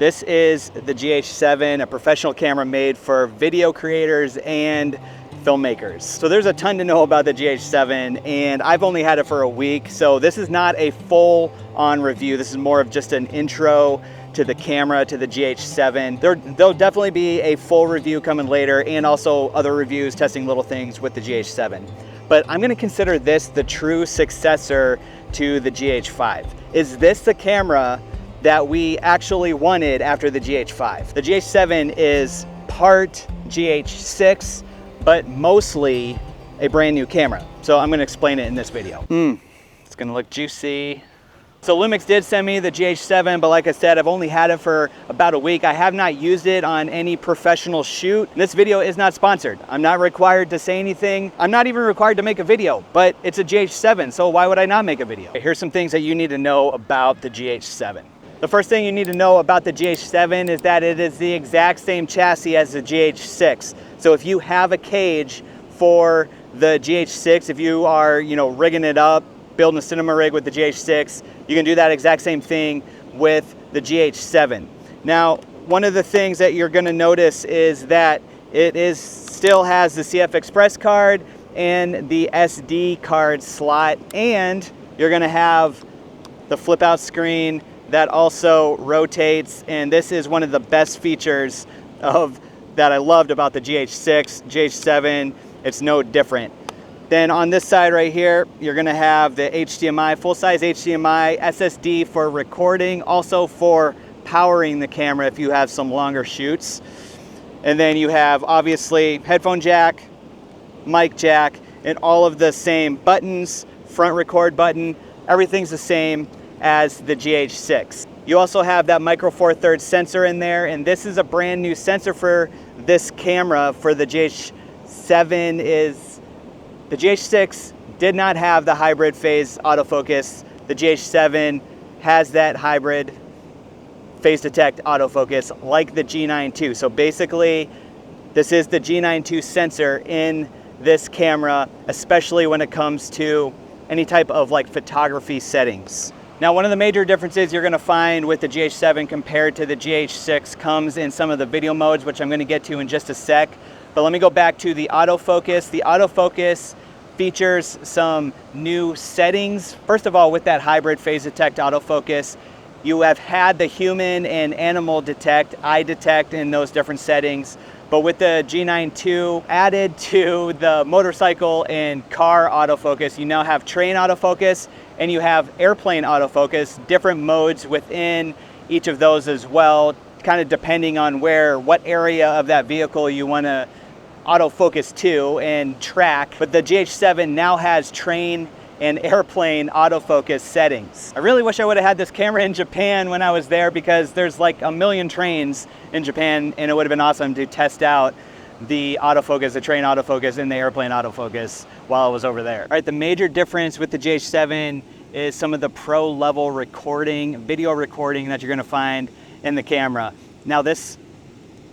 This is the GH7, a professional camera made for video creators and filmmakers. So there's a ton to know about the GH7, and I've only had it for a week, so this is not a full-on review. This is more of just an intro to the camera, to the GH7. There'll definitely be a full review coming later, and also other reviews testing little things with the GH7. But I'm gonna consider this the true successor to the GH5. Is this the camera that we actually wanted after the GH5? The GH7 is part GH6, but mostly a brand new camera. So I'm gonna explain it in this video. It's gonna look juicy. So Lumix did send me the GH7, but like I said, I've only had it for about a week. I have not used it on any professional shoot. This video is not sponsored. I'm not required to say anything. I'm not even required to make a video, but it's a GH7, so why would I not make a video? Here's some things that you need to know about the GH7. The first thing you need to know about the GH7 is that it is the exact same chassis as the GH6. So if you have a cage for the GH6, if you are, rigging it up, building a cinema rig with the GH6, you can do that exact same thing with the GH7. Now, one of the things that you're gonna notice is that it still has the CF Express card and the SD card slot, and you're gonna have the flip out screen that also rotates, and this is one of the best features that I loved about the GH6, GH7, it's no different. Then on this side right here, you're gonna have the HDMI, full-size HDMI, SSD for recording, also for powering the camera if you have some longer shoots. And then you have obviously headphone jack, mic jack, and all of the same buttons, front record button, everything's the same as the GH6. You also have that micro four thirds sensor in there, and this is a brand new sensor for this camera for the GH7. The GH6 did not have the hybrid phase autofocus. The GH7 has that hybrid phase detect autofocus like the G9 II. So basically, this is the G9 II sensor in this camera, especially when it comes to any type of photography settings. Now, one of the major differences you're gonna find with the GH7 compared to the GH6 comes in some of the video modes, which I'm gonna get to in just a sec. But let me go back to the autofocus. The autofocus features some new settings. First of all, with that hybrid phase detect autofocus, you have had the human and animal detect, eye detect in those different settings. But with the G9 II added to the motorcycle and car autofocus, you now have train autofocus and you have airplane autofocus, different modes within each of those as well, kind of depending on what area of that vehicle you want to autofocus to and track. But the GH7 now has train and airplane autofocus settings. I really wish I would have had this camera in Japan when I was there, because there's like a million trains in Japan, and it would have been awesome to test out the autofocus, the train autofocus and the airplane autofocus while I was over there. All right, the major difference with the GH7 is some of the pro level recording, video recording that you're gonna find in the camera. Now this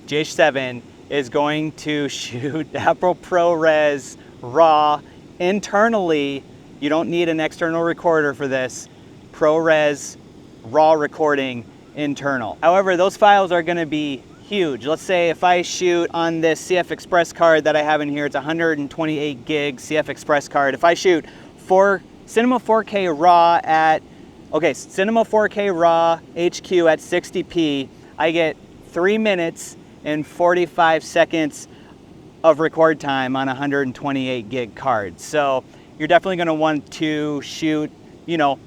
GH7 is going to shoot Apple ProRes RAW internally. You don't need an external recorder for this. ProRes RAW recording internal. However, those files are gonna be huge. Let's say if I shoot on this CF Express card that I have in here, it's 128 gig CF Express card. If I shoot Cinema 4K RAW Cinema 4K RAW HQ at 60p, I get 3 minutes and 45 seconds of record time on 128 gig card. So you're definitely gonna want to shoot,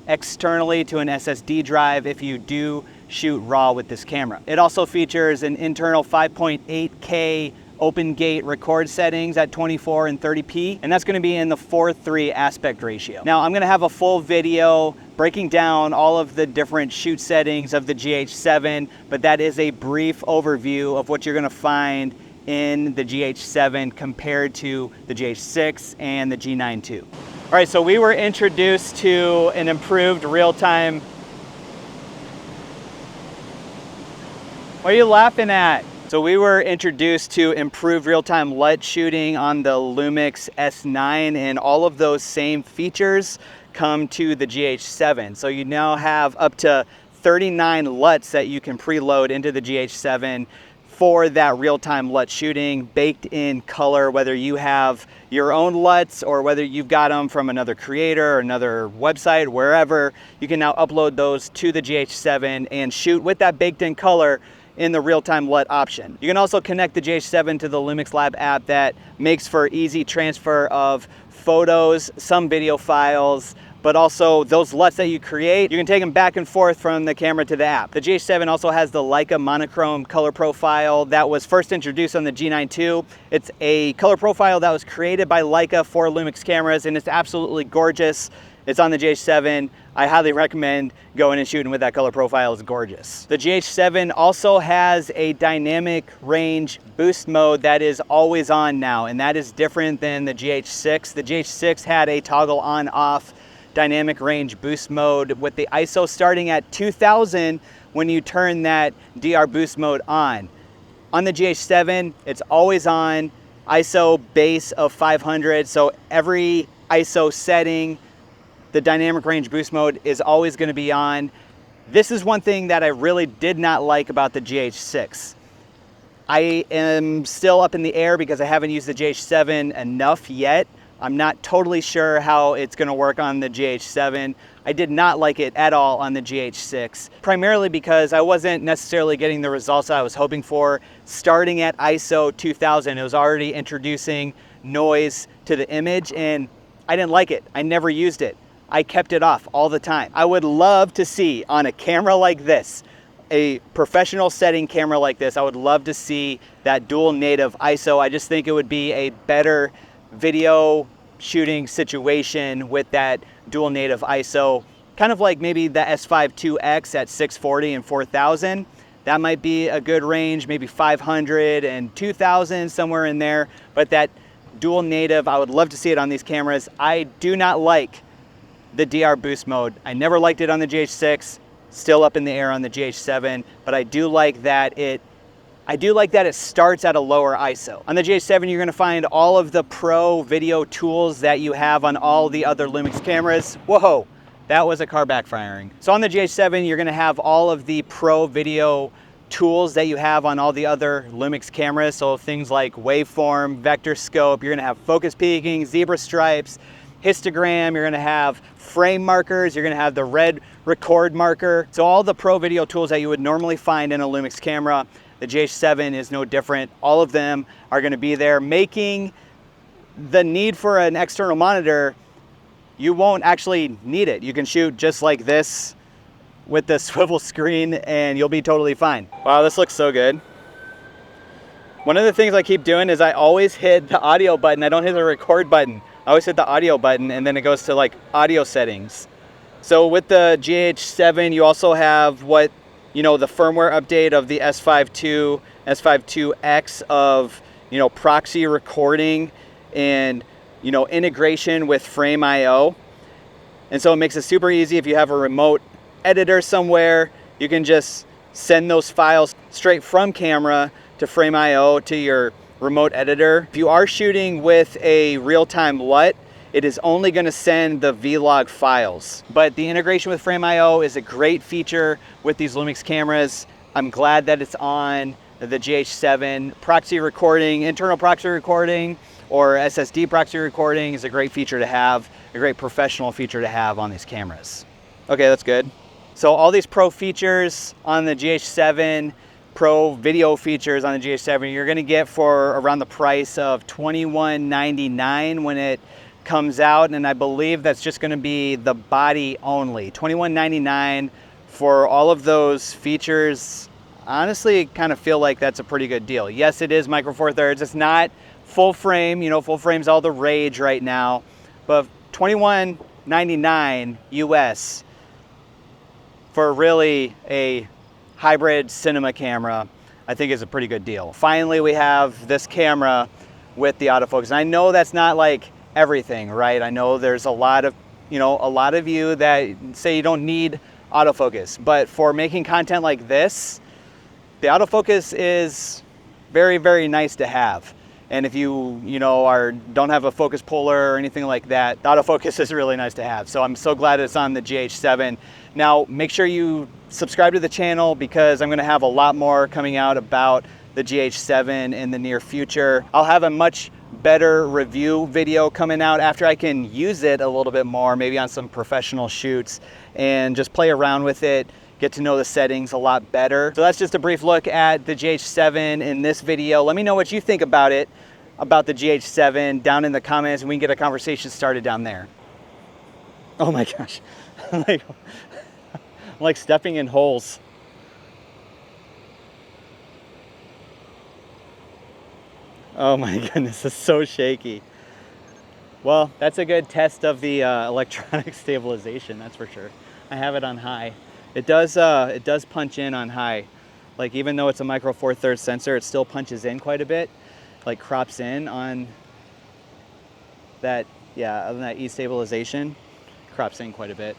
externally to an SSD drive if you do shoot RAW with this camera. It also features an internal 5.8K open gate record settings at 24 and 30p, and that's gonna be in the 4:3 aspect ratio. Now I'm gonna have a full video breaking down all of the different shoot settings of the GH7, but that is a brief overview of what you're gonna find in the GH7 compared to the GH6 and the G9 II. All right, so we were introduced to an improved real-time. What are you laughing at? So we were introduced to improved real-time LUT shooting on the LUMIX S9, and all of those same features come to the GH7. So you now have up to 39 LUTs that you can preload into the GH7 for that real-time LUT shooting, baked in color, whether you have your own LUTs or whether you've got them from another creator or another website, wherever. You can now upload those to the GH7 and shoot with that baked in color in the real-time LUT option. You can also connect the GH7 to the LUMIX Lab app that makes for easy transfer of photos, some video files, but also those LUTs that you create, you can take them back and forth from the camera to the app. The GH7 also has the Leica monochrome color profile that was first introduced on the G9 II. It's a color profile that was created by Leica for Lumix cameras, and it's absolutely gorgeous. It's on the GH7. I highly recommend going and shooting with that color profile. It's gorgeous. The GH7 also has a dynamic range boost mode that is always on now, and that is different than the GH6. The GH6 had a toggle on-off dynamic range boost mode with the ISO starting at 2000 when you turn that DR boost mode on. On the GH7, it's always on, ISO base of 500, so every ISO setting, the dynamic range boost mode is always going to be on. This is one thing that I really did not like about the GH6. I am still up in the air because I haven't used the GH7 enough yet. I'm not totally sure how it's going to work on the GH7. I did not like it at all on the GH6, primarily because I wasn't necessarily getting the results I was hoping for. Starting at ISO 2000, it was already introducing noise to the image, and I didn't like it. I never used it. I kept it off all the time. I would love to see on a camera like this, a professional setting camera like this, I would love to see that dual native ISO. I just think it would be a better video shooting situation with that dual native ISO, kind of like maybe the S5 IIX at 640 and 4000. That might be a good range, maybe 500 and 2000, somewhere in there. But that dual native, I would love to see it on these cameras. I do not like the DR boost mode. I never liked it on the GH6, still up in the air on the GH7, but I do like that it starts at a lower ISO. On the GH7, you're gonna find all of the pro video tools that you have on all the other Lumix cameras. Whoa, that was a car backfiring. So on the GH7, you're gonna have all of the pro video tools that you have on all the other Lumix cameras. So things like waveform, vector scope, you're gonna have focus peaking, zebra stripes, histogram, you're gonna have frame markers, you're gonna have the red record marker. So all the pro video tools that you would normally find in a Lumix camera, the GH7 is no different. All of them are gonna be there, making the need for an external monitor, you won't actually need it. You can shoot just like this with the swivel screen and you'll be totally fine. Wow, this looks so good. One of the things I keep doing is I always hit the audio button. I don't hit the record button. I always hit the audio button and then it goes to like audio settings. So with the GH7, you also have what, you know, the firmware update of the S5 II, S5 IIX of, you know, proxy recording and, you know, integration with Frame.io. And so it makes it super easy. If you have a remote editor somewhere, you can just send those files straight from camera to Frame.io to your remote editor. If you are shooting with a real-time LUT, it is only going to send the vlog files. But the integration with Frame.io is a great feature with these Lumix cameras. I'm glad that it's on the GH7. Proxy recording, internal proxy recording, or SSD proxy recording is a great feature to have, a great professional feature to have on these cameras. Okay, that's good. So all these pro features on the GH7, pro video features on the GH7, you're gonna get for around the price of $21.99 when it comes out, and I believe that's just gonna be the body only. $21.99 for all of those features. Honestly, kind of feel like that's a pretty good deal. Yes, it is Micro Four Thirds. It's not full frame, you know, full frame's all the rage right now, but $21.99 US for really a hybrid cinema camera, I think is a pretty good deal. Finally, we have this camera with the autofocus. And I know that's not like everything, right? I know there's a lot of you that say you don't need autofocus, but for making content like this, the autofocus is very, very nice to have. And if you don't have a focus puller or anything like that, the autofocus is really nice to have. So I'm so glad it's on the GH7. Now make sure you subscribe to the channel because I'm gonna have a lot more coming out about the GH7 in the near future. I'll have a much better review video coming out after I can use it a little bit more, maybe on some professional shoots, and just play around with it, get to know the settings a lot better. So that's just a brief look at the GH7 in this video. Let me know what you think about it, about the GH7 down in the comments, and we can get a conversation started down there. Oh my gosh, I'm like stepping in holes. Oh my goodness, it's so shaky. Well, that's a good test of the electronic stabilization, that's for sure. I have it on high. It does punch in on high. Like even though it's a micro four thirds sensor, it still punches in quite a bit, like crops in on that, yeah, on that E stabilization, crops in quite a bit.